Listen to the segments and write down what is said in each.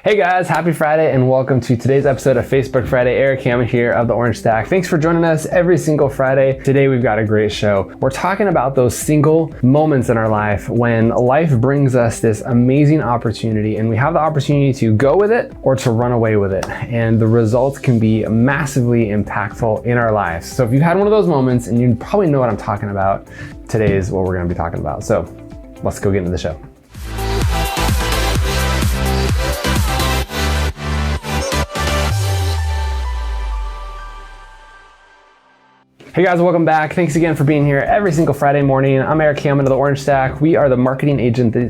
Hey guys, happy Friday and welcome to today's episode of Facebook Friday. Erik here of the Orange Stack. Thanks for joining us every single Friday. Today we've got a great show. We're talking about those single moments in our life when life brings us this amazing opportunity and we have the opportunity to go with it or to run away with it. And the results can be massively impactful in our lives. So if you've had one of those moments, and you probably know what I'm talking about, today is what we're going to be talking about. So let's go get into the show. Hey guys, welcome back. Thanks again for being here every single Friday morning. I'm Erik of the Orange Stack. We are the marketing agency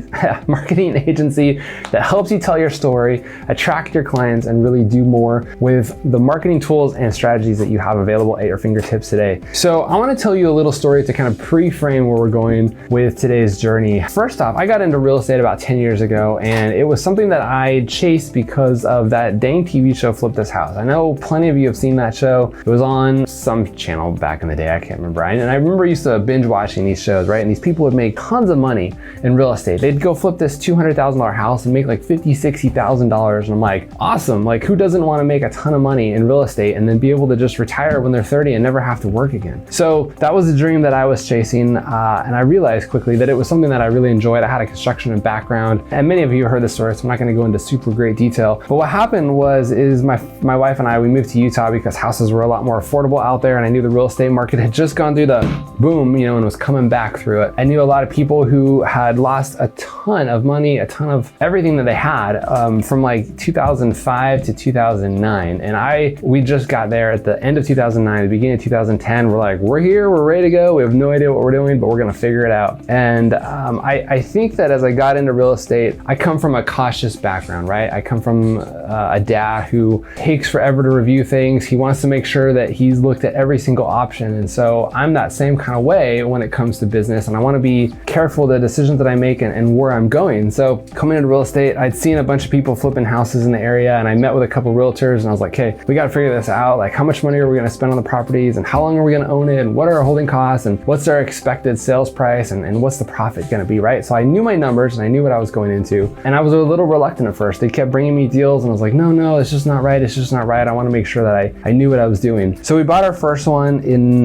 that helps you tell your story, attract your clients, and really do more with the marketing tools and strategies that you have available at your fingertips today. So I want to tell you a little story to kind of pre-frame where we're going with today's journey. First off, I got into real estate about 10 years ago, and it was something that I chased because of that dang TV show, Flip This House. I know plenty of you have seen that show. It was on some channel back in the day, I can't remember. And I remember used to binge watching these shows, right? And these people would make tons of money in real estate. They'd go flip this $200,000 house and make like $50,000, $60,000. And I'm like, awesome. Like, who doesn't want to make a ton of money in real estate and then be able to just retire when they're 30 and never have to work again? So that was the dream that I was chasing. And I realized quickly that it was something that I really enjoyed. I had a construction background, and many of you heard this story, so I'm not going to go into super great detail. But what happened is my wife and I, we moved to Utah because houses were a lot more affordable out there, and I knew the real estate market had just gone through the boom, and was coming back through it. I knew a lot of people who had lost a ton of money, a ton of everything that they had from like 2005 to 2009. And we just got there at the end of 2009, the beginning of 2010. We're like, we're here, we're ready to go. We have no idea what we're doing, but we're gonna figure it out. And I think that as I got into real estate, I come from a cautious background, right? I come from a dad who takes forever to review things. He wants to make sure that he's looked at every single option. And so I'm that same kind of way when it comes to business, and I want to be careful the decisions that I make and where I'm going. So coming into real estate, I'd seen a bunch of people flipping houses in the area, and I met with a couple realtors, and I was like, hey, we got to figure this out. Like, how much money are we going to spend on the properties, and how long are we going to own it, and what are our holding costs, and what's our expected sales price, and what's the profit going to be, right? So I knew my numbers and I knew what I was going into, and I was a little reluctant at first. They kept bringing me deals, and I was like, no, it's just not right. It's just not right. I want to make sure that I knew what I was doing. So we bought our first one in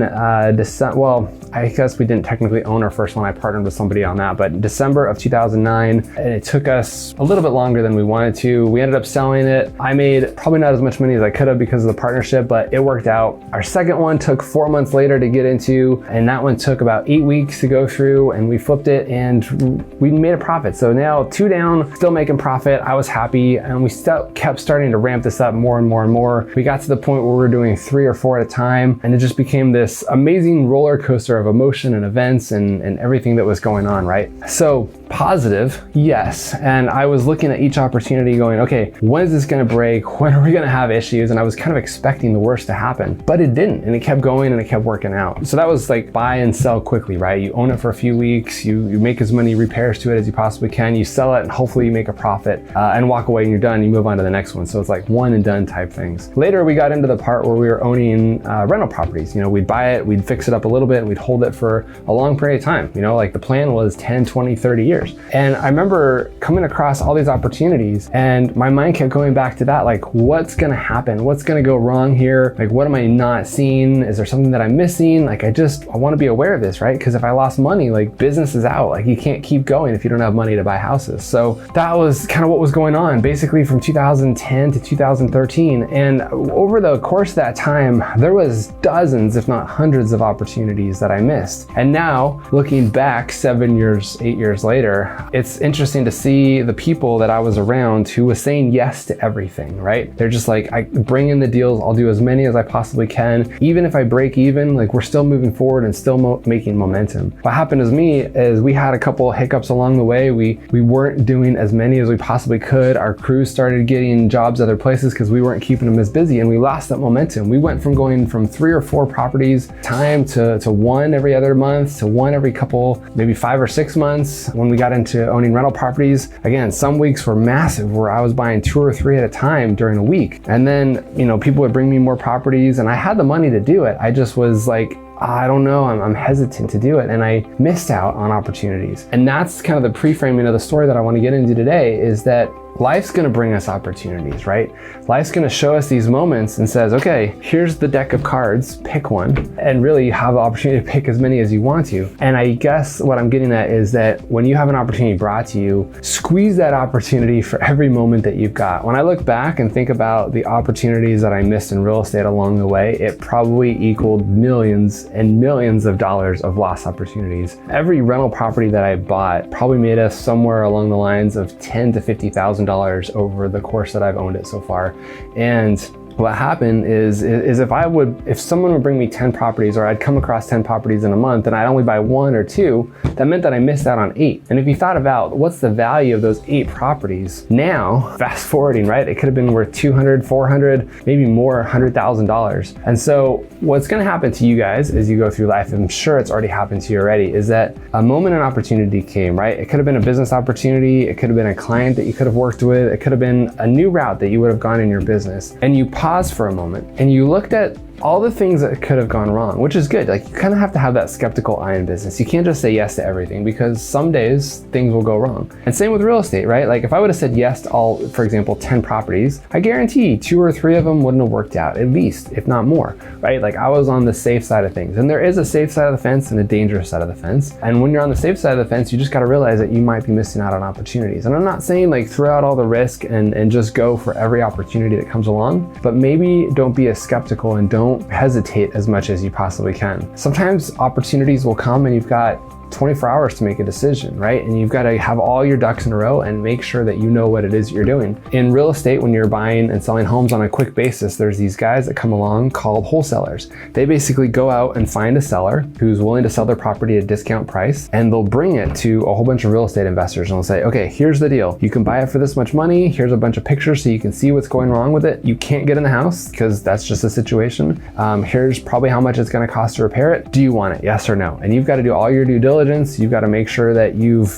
December. Well, I guess we didn't technically own our first one. I partnered with somebody on that, but December of 2009, and it took us a little bit longer than we wanted to. We ended up selling it. I made probably not as much money as I could have because of the partnership, but it worked out. Our second one took 4 months later to get into, and that one took about 8 weeks to go through, and we flipped it and we made a profit. So now 2 down, still making profit. I was happy, and we kept starting to ramp this up more and more and more. We got to the point where we were doing 3 or 4 at a time, and it just became this amazing roller coaster of emotion and events and everything that was going on, right? So positive, yes. And I was looking at each opportunity going, okay, when is this going to break? When are we going to have issues? And I was kind of expecting the worst to happen, but it didn't. And it kept going and it kept working out. So that was like buy and sell quickly, right? You own it for a few weeks, you make as many repairs to it as you possibly can, you sell it, and hopefully you make a profit and walk away and you're done, you move on to the next one. So it's like one and done type things. Later, we got into the part where we were owning rental properties. We'd buy it, we'd fix it up a little bit, and we'd hold it for a long period of time. Like the plan was 10, 20, 30 years. And I remember coming across all these opportunities, and my mind kept going back to that, like, what's gonna happen? What's gonna go wrong here? Like, what am I not seeing? Is there something that I'm missing? Like, I wanna be aware of this, right? Because if I lost money, like, business is out. Like, you can't keep going if you don't have money to buy houses. So that was kind of what was going on, basically from 2010 to 2013. And over the course of that time, there was dozens, if not hundreds of opportunities that I missed. And now, looking back 7 years, 8 years later, it's interesting to see the people that I was around who was saying yes to everything, right? They're just like, I bring in the deals, I'll do as many as I possibly can. Even if I break even, like, we're still moving forward and still making momentum. What happened to me is we had a couple of hiccups along the way. We weren't doing as many as we possibly could. Our crews started getting jobs other places because we weren't keeping them as busy, and we lost that momentum. We went from going from 3 or 4 properties time to one every other month to one every couple, maybe 5 or 6 months when we got into owning rental properties. Again, some weeks were massive where I was buying 2 or 3 at a time during a week. And then, people would bring me more properties, and I had the money to do it. I just was like, I don't know, I'm hesitant to do it, and I missed out on opportunities. And that's kind of the pre-framing of the story that I want to get into today, is that life's gonna bring us opportunities, right? Life's gonna show us these moments and says, okay, here's the deck of cards, pick one, and really have the opportunity to pick as many as you want to. And I guess what I'm getting at is that when you have an opportunity brought to you, squeeze that opportunity for every moment that you've got. When I look back and think about the opportunities that I missed in real estate along the way, it probably equaled millions and millions of dollars of lost opportunities. Every rental property that I bought probably made us somewhere along the lines of $10,000 to $50,000 over the course that I've owned it so far. And what happened is if someone would bring me 10 properties, or I'd come across 10 properties in a month and I'd only buy 1 or 2, that meant that I missed out on 8. And if you thought about what's the value of those 8 properties, now fast forwarding, right? It could have been worth 200, 400, maybe more, $100,000. And so what's gonna happen to you guys as you go through life, I'm sure it's already happened to you already, is that a moment and opportunity came, right? It could have been a business opportunity, it could have been a client that you could have worked with, it could have been a new route that you would have gone in your business. And you paused for a moment and you looked at all the things that could have gone wrong, which is good. Like, you kind of have to have that skeptical eye in business. You can't just say yes to everything, because some days things will go wrong. And same with real estate, right? Like, if I would have said yes to all, for example, 10 properties, I guarantee 2 or 3 of them wouldn't have worked out, at least, if not more, right? Like, I was on the safe side of things. And there is a safe side of the fence and a dangerous side of the fence. And when you're on the safe side of the fence, you just got to realize that you might be missing out on opportunities. And I'm not saying like throw out all the risk and just go for every opportunity that comes along, but maybe don't be as skeptical and don't hesitate as much as you possibly can. Sometimes opportunities will come and you've got 24 hours to make a decision, right? And you've got to have all your ducks in a row and make sure that you know what it is you're doing. In real estate, when you're buying and selling homes on a quick basis, there's these guys that come along called wholesalers. They basically go out and find a seller who's willing to sell their property at a discount price, and they'll bring it to a whole bunch of real estate investors and they'll say, okay, here's the deal. You can buy it for this much money. Here's a bunch of pictures so you can see what's going wrong with it. You can't get in the house because that's just a situation. Here's probably how much it's going to cost to repair it. Do you want it? Yes or no? And you've got to do all your due diligence. You've got to make sure that you've,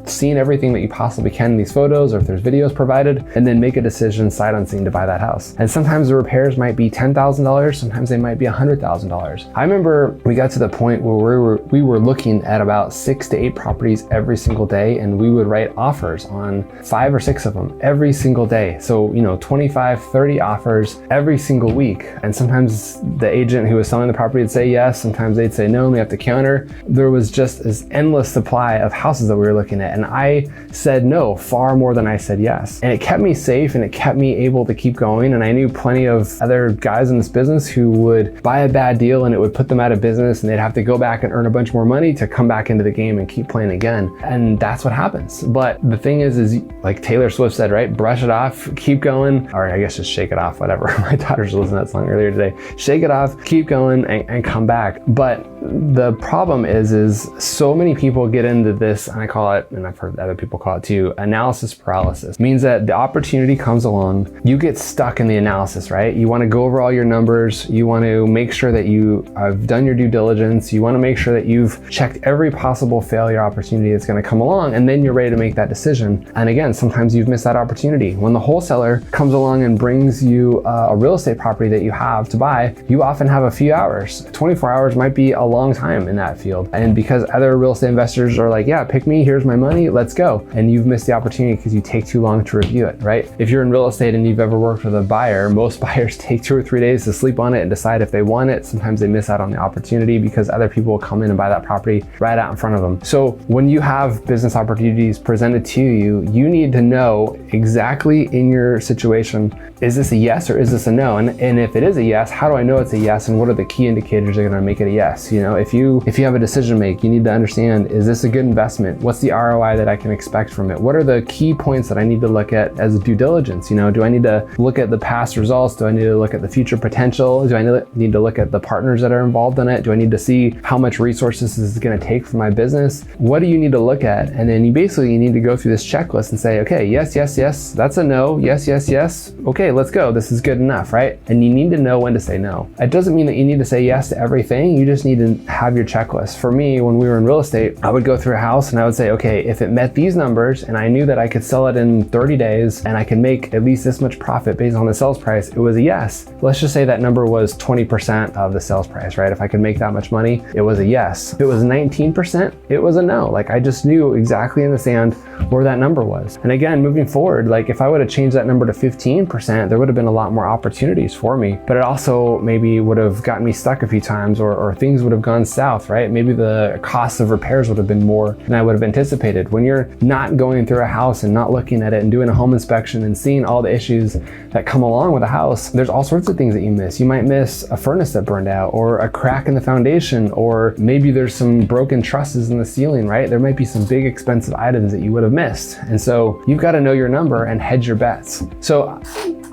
seen everything that you possibly can in these photos, or if there's videos provided, and then make a decision sight unseen to buy that house. And sometimes the repairs might be $10,000, sometimes they might be $100,000. I remember we got to the point where we were looking at about 6 to 8 properties every single day, and we would write offers on 5 or 6 of them every single day. So, 25, 30 offers every single week. And sometimes the agent who was selling the property would say yes, sometimes they'd say no, and we have to counter. There was just this endless supply of houses that we were looking at. And I said no far more than I said yes. And it kept me safe and it kept me able to keep going. And I knew plenty of other guys in this business who would buy a bad deal and it would put them out of business, and they'd have to go back and earn a bunch more money to come back into the game and keep playing again. And that's what happens. But the thing is like Taylor Swift said, right? Brush it off, keep going, or I guess just shake it off, whatever. My daughters listened to that song earlier today. Shake it off, keep going, and come back. But the problem is so many people get into this, and I call it, and I've heard other people call it too, analysis paralysis. It means that the opportunity comes along, you get stuck in the analysis, right? You want to go over all your numbers, you want to make sure that you have done your due diligence, you want to make sure that you've checked every possible failure opportunity that's going to come along, and then you're ready to make that decision. And again, sometimes you've missed that opportunity. When the wholesaler comes along and brings you a real estate property that you have to buy, you often have a few hours. 24 hours might be a long time in that field. And because other real estate investors are like, yeah, pick me, here's my money, let's go. And you've missed the opportunity because you take too long to review it, right? If you're in real estate and you've ever worked with a buyer, most buyers take 2 or 3 days to sleep on it and decide if they want it. Sometimes they miss out on the opportunity because other people will come in and buy that property right out in front of them. So when you have business opportunities presented to you, you need to know exactly in your situation, is this a yes or is this a no? And if it is a yes, how do I know it's a yes? And what are the key indicators that are going to make it a yes? If you have a decision to make, you need to understand, is this a good investment? What's the ROI that I can expect from it? What are the key points that I need to look at as due diligence? Do I need to look at the past results? Do I need to look at the future potential? Do I need to look at the partners that are involved in it? Do I need to see how much resources this is going to take for my business? What do you need to look at? And then you need to go through this checklist and say, okay, yes, yes, yes, that's a no. Yes, yes, yes. Okay, let's go. This is good enough, right? And you need to know when to say no. It doesn't mean that you need to say yes to everything. You just need to have your checklist. For me, when we were in real estate, I would go through a house and I would say, okay, if it met these numbers and I knew that I could sell it in 30 days and I can make at least this much profit based on the sales price, it was a yes. Let's just say that number was 20% of the sales price, right? If I could make that much money, it was a yes. If it was 19%, it was a no. Like, I just knew exactly in the sand where that number was. And again, moving forward, like if I would have changed that number to 15%, there would have been a lot more opportunities for me, but it also maybe would have gotten me stuck a few times, or things would have gone south, right? Maybe the cost of repairs would have been more than I would have anticipated. When you're not going through a house and not looking at it and doing a home inspection and seeing all the issues that come along with a house, there's all sorts of things that you miss. You might miss a furnace that burned out, or a crack in the foundation, or maybe there's some broken trusses in the ceiling, right? There might be some big expensive items that you would have missed. And so you've got to know your number and hedge your bets. So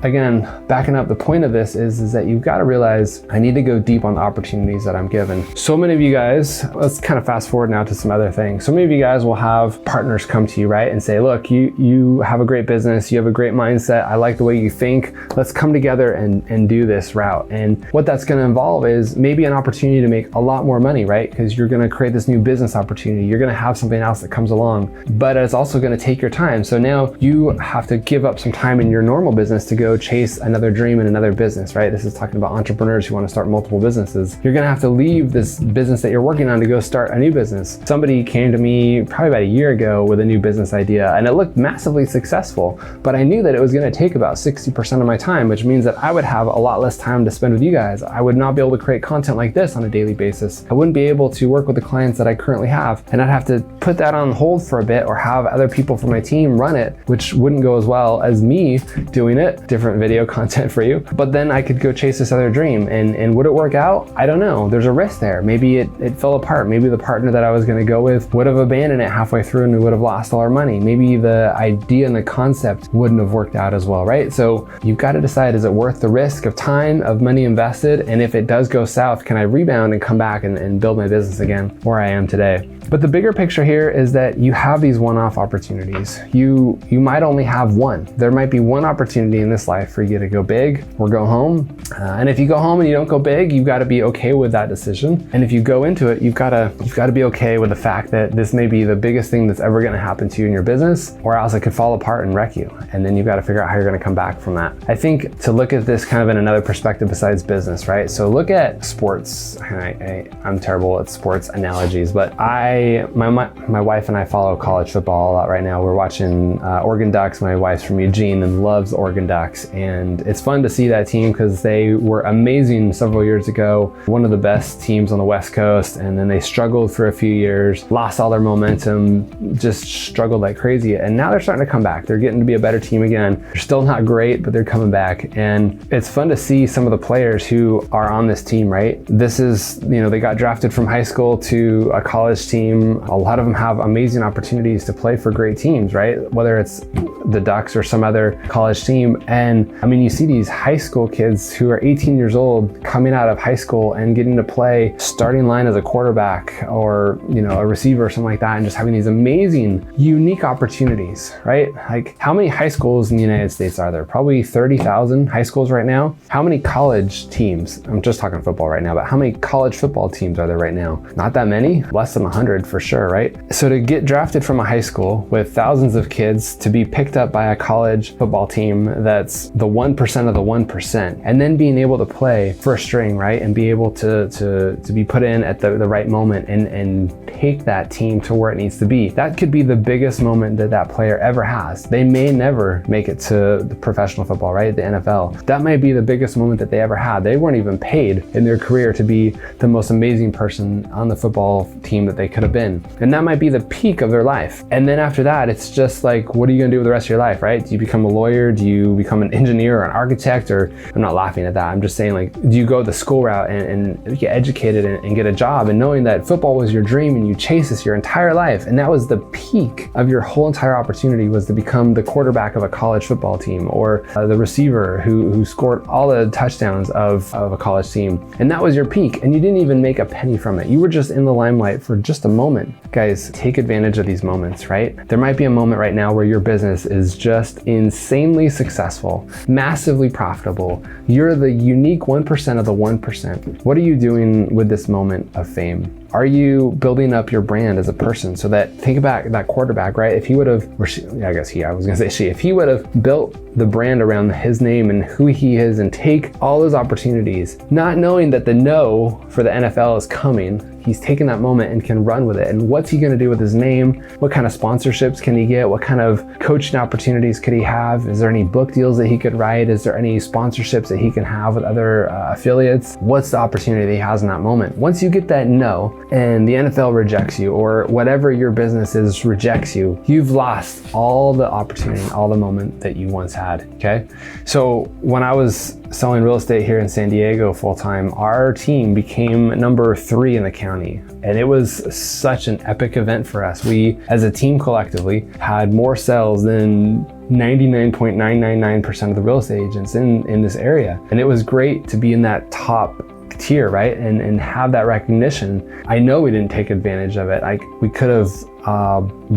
again, backing up, the point of this is that you've got to realize I need to go deep on the opportunities that I'm given. So many of you guys, let's kind of fast forward now to some other things. So many of you guys will have partners come to you, right? And say, look, you have a great business, you have a great mindset, I like the way you think, let's come together and do this route. And what that's going to involve is maybe an opportunity to make a lot more money, right? Because you're going to create this new business opportunity. You're going to have something else that comes along, but it's also going to take your time. So now you have to give up some time in your normal business to go chase another dream in another business, right? This is talking about entrepreneurs who want to start multiple businesses. You're going to have to leave this business that you're working on to go start a new business. Somebody came to me probably about a year ago with a new business idea, and it looked massively successful, but I knew that it was going to take about 60% of my time, which means that I would have a lot less time to spend with you guys. I would not be able to create content like this on a daily basis. I wouldn't be able to work with the clients that I currently have, and I'd have to put that on hold for a bit, or have other people from my team run it, which wouldn't go as well as me doing it. Different video content for you. But then I could go chase this other dream, and would it work out? I don't know. There's a risk there. Maybe it fell apart. Maybe the partner that I was going to go with would have abandoned it halfway through and we would have lost all our money. Maybe the idea and the concept wouldn't have worked out as well, right? So you've got to decide, is it worth the risk of time, of money invested? And if it does go south, can I rebound and come back and build my business again where I am today? But the bigger picture here is that you have these one-off opportunities. You might only have one. There might be one opportunity in this life for you to go big or go home. And if you go home and you don't go big, you've got to be okay with that decision. And if you go into it, you've got to be okay with the fact that this may be the biggest thing that's ever going to happen to you in your business, or else it could fall apart and wreck you. And then you've got to figure out how you're going to come back from that. I think to look at this kind of in another perspective besides business, right? So look at sports. I'm terrible at sports analogies, but my wife and I follow college football a lot right now. We're watching Oregon Ducks. My wife's from Eugene and loves Oregon Ducks, and it's fun to see that team because they were amazing several years ago, one of the best teams on the West Coast, and then they struggled for a few years, lost all their momentum, just struggled like crazy, and now they're starting to come back. They're getting to be a better team again. They're still not great, but they're coming back, and it's fun to see some of the players who are on this team, right? This is, they got drafted from high school to a college team. A lot of them have amazing opportunities to play for great teams, right? Whether it's the Ducks or some other college team. And I mean, you see these high school kids who are 18 years old coming out of high school and getting to play starting line as a quarterback or, a receiver or something like that, and just having these amazing, unique opportunities, right? Like, how many high schools in the United States are there? Probably 30,000 high schools right now. How many college teams? I'm just talking football right now, but how many college football teams are there right now? Not that many, less than 100 for sure, right? So to get drafted from a high school with thousands of kids to be picked up by a college football team that's the 1% of the 1%, and then being able to play first string, right? And be able to be put in at the right moment and take that team to where it needs to be. That could be the biggest moment that player ever has. They may never make it to the professional football, right? The NFL. That might be the biggest moment that they ever had. They weren't even paid in their career to be the most amazing person on the football team that they could have been. And that might be the peak of their life. And then after that, it's just like, what are you gonna do with the rest of your life, right? Do you become a lawyer? Do you become an engineer or an architect? Or, I'm not laughing at that. I'm just saying, like, do you go the school route and get educated and get a job, and knowing that football was your dream and you chase this your entire life, and that was the peak of your whole entire opportunity, was to become the quarterback of a college football team, or the receiver who scored all the touchdowns of a college team. And that was your peak, and you didn't even make a penny from it. You were just in the limelight for just a moment. Guys, take advantage of these moments, right? There might be a moment right now where your business is just insanely successful, massively profitable. You're the unique 1% of the 1%. What are you doing with this moment of fame? Are you building up your brand as a person so that, think about that quarterback, right? If he would have, or she, I guess he, I was gonna say she, if he would have built the brand around his name and who he is and take all those opportunities, not knowing that the no for the NFL is coming, he's taken that moment and can run with it. And what's he gonna do with his name? What kind of sponsorships can he get? What kind of coaching opportunities could he have? Is there any book deals that he could write? Is there any sponsorships that he can have with other affiliates? What's the opportunity that he has in that moment? Once you get that no, and the NFL rejects you, or whatever your business is rejects you, you've lost all the opportunity, all the moment that you once had, okay? So when I was selling real estate here in San Diego full-time, our team became number 3 in the county. And it was such an epic event for us. We, as a team collectively, had more sales than 99.999% of the real estate agents in this area. And it was great to be in that top tier, right? And have that recognition. I know we didn't take advantage of it. We could have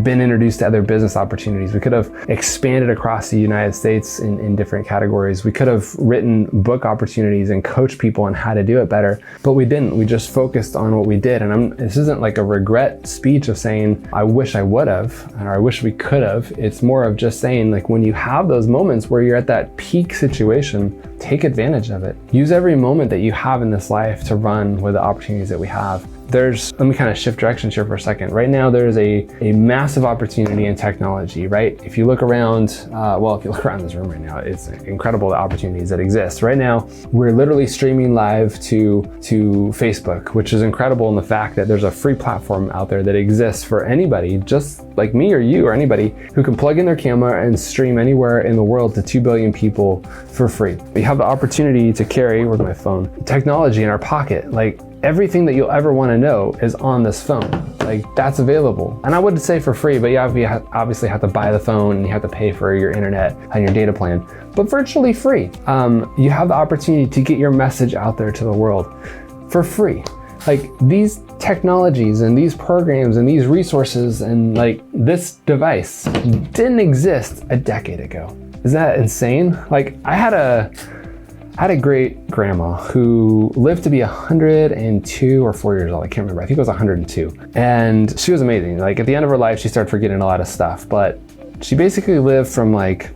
been introduced to other business opportunities. We could have expanded across the United States in different categories. We could have written book opportunities and coached people on how to do it better, but we didn't. We just focused on what we did. And this isn't like a regret speech of saying, I wish I would have, or I wish we could have. It's more of just saying, like, when you have those moments where you're at that peak situation, take advantage of it. Use every moment that you have in this life to run with the opportunities that we have. Let me kind of shift directions here for a second. Right now, there's a massive opportunity in technology, right? If you look around, if you look around this room right now, it's incredible the opportunities that exist. Right now, we're literally streaming live to Facebook, which is incredible in the fact that there's a free platform out there that exists for anybody, just like me or you or anybody, who can plug in their camera and stream anywhere in the world to 2 billion people for free. We have the opportunity to carry, where's my phone, technology in our pocket. Like, everything that you'll ever want to know is on this phone. Like, that's available. And I wouldn't say for free, but you obviously have to buy the phone and you have to pay for your internet and your data plan, but virtually free. You have the opportunity to get your message out there to the world for free. Like, these technologies and these programs and these resources and like this device didn't exist a decade ago. Isn't that insane? Like, I had a great grandma who lived to be 102 or 4 years old. I can't remember. I think it was 102. And she was amazing. Like, at the end of her life, she started forgetting a lot of stuff, but she basically lived from like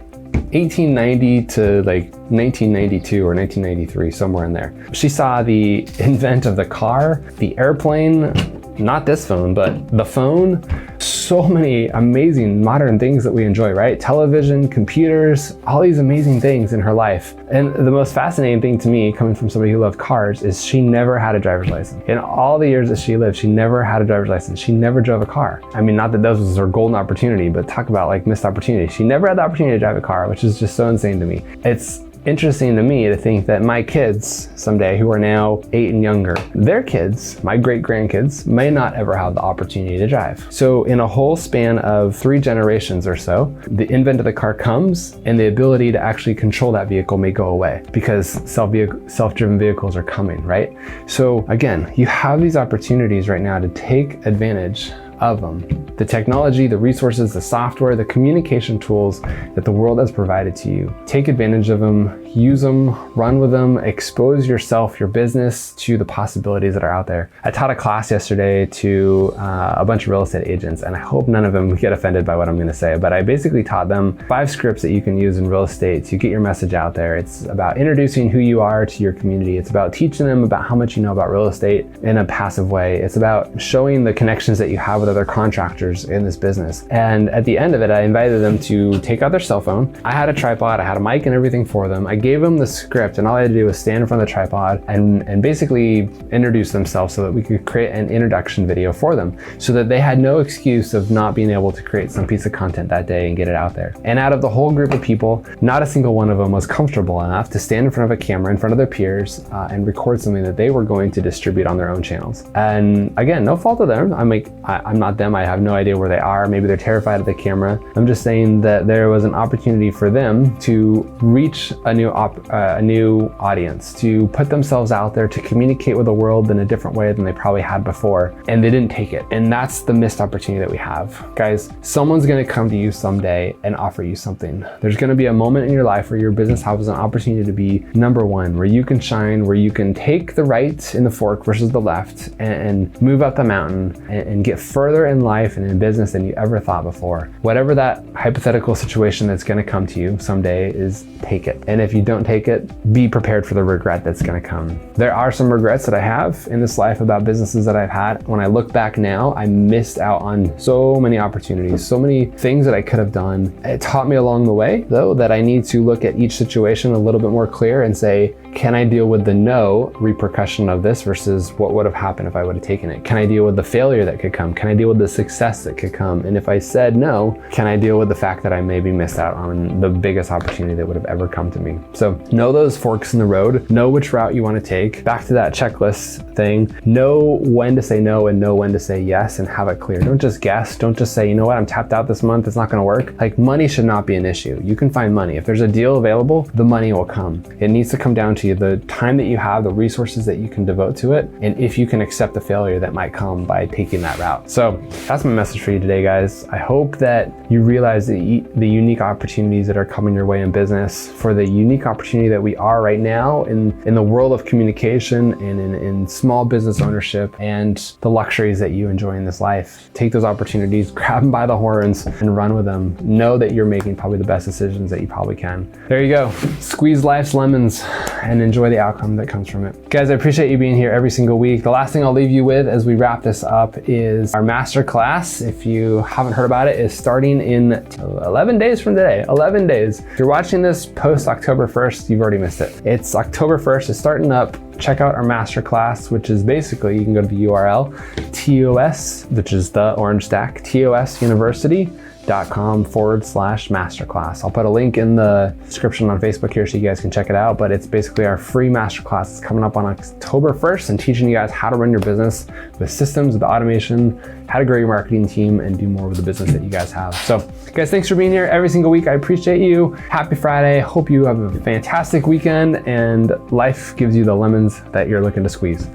1890 to like 1992 or 1993, somewhere in there. She saw the invent of the car, the airplane, not this phone, but the phone. So many amazing modern things that we enjoy, right? Television, computers, all these amazing things in her life. And the most fascinating thing to me, coming from somebody who loved cars, is she never had a driver's license. In all the years that she lived, she never had a driver's license. She never drove a car. I mean, not that this was her golden opportunity, but talk about like missed opportunity. She never had the opportunity to drive a car, which is just so insane to me. It's interesting to me to think that my kids someday, who are now 8 and younger, their kids, my great grandkids, may not ever have the opportunity to drive. So in a whole span of 3 generations or so, the invent of the car comes and the ability to actually control that vehicle may go away because self-driven vehicles are coming, right? So again, you have these opportunities right now to take advantage of them. The technology, the resources, the software, the communication tools that the world has provided to you. Take advantage of them, use them, run with them, expose yourself, your business to the possibilities that are out there. I taught a class yesterday to a bunch of real estate agents, and I hope none of them get offended by what I'm gonna say, but I basically taught them 5 scripts that you can use in real estate to get your message out there. It's about introducing who you are to your community. It's about teaching them about how much you know about real estate in a passive way. It's about showing the connections that you have with other contractors in this business. And at the end of it, I invited them to take out their cell phone. I had a tripod, I had a mic and everything for them. I gave them the script, and all I had to do was stand in front of the tripod and basically introduce themselves so that we could create an introduction video for them, so that they had no excuse of not being able to create some piece of content that day and get it out there. And out of the whole group of people, not a single one of them was comfortable enough to stand in front of a camera in front of their peers and record something that they were going to distribute on their own channels. And again, no fault of theirs. I'm I'm not them. I have no idea where they are. Maybe they're terrified of the camera. I'm just saying that there was an opportunity for them to reach a new audience, to put themselves out there, to communicate with the world in a different way than they probably had before. And they didn't take it. And that's the missed opportunity that we have. Guys, someone's gonna come to you someday and offer you something. There's gonna be a moment in your life where your business has an opportunity to be number one, where you can shine, where you can take the right in the fork versus the left and move up the mountain and get further in life and in business than you ever thought before. Whatever that hypothetical situation that's gonna come to you someday is, take it. And if you don't take it, be prepared for the regret that's gonna come. There are some regrets that I have in this life about businesses that I've had. When I look back now, I missed out on so many opportunities, so many things that I could have done. It taught me along the way, though, that I need to look at each situation a little bit more clear and say, can I deal with the no repercussion of this versus what would have happened if I would have taken it? Can I deal with the failure that could come? Can I deal with the success that could come? And if I said no, can I deal with the fact that I maybe missed out on the biggest opportunity that would have ever come to me? So know those forks in the road, know which route you want to take. Back to that checklist thing, know when to say no and know when to say yes and have it clear. Don't just guess. Don't just say, you know what, I'm tapped out this month, it's not going to work. Like, money should not be an issue. You can find money. If there's a deal available, the money will come. It needs to come down to you, the time that you have, the resources that you can devote to it, and if you can accept the failure that might come by taking that route. So that's my message for you today, guys. I hope that you realize the unique opportunities that are coming your way in business, for the unique opportunity that we are right now in the world of communication and in small business ownership, and the luxuries that you enjoy in this life. Take those opportunities, grab them by the horns and run with them. Know that you're making probably the best decisions that you probably can. There you go. Squeeze life's lemons and enjoy the outcome that comes from it. Guys, I appreciate you being here every single week. The last thing I'll leave you with as we wrap this up is our masterclass. If you haven't heard about it, is starting in 11 days from today. 11 days. If you're watching this post October 1st, you've already missed it. It's October 1st, it's starting up. Check out our masterclass, which is basically, you can go to the URL, TOS, which is the orange stack, tosuniversity.com/masterclass. I'll put a link in the description on Facebook here so you guys can check it out, but it's basically our free masterclass. It's coming up on October 1st and teaching you guys how to run your business with systems, with automation, how to grow your marketing team and do more with the business that you guys have. So guys, thanks for being here every single week. I appreciate you. Happy Friday. Hope you have a fantastic weekend and life gives you the lemons that you're looking to squeeze.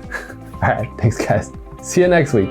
All right, thanks guys. See you next week.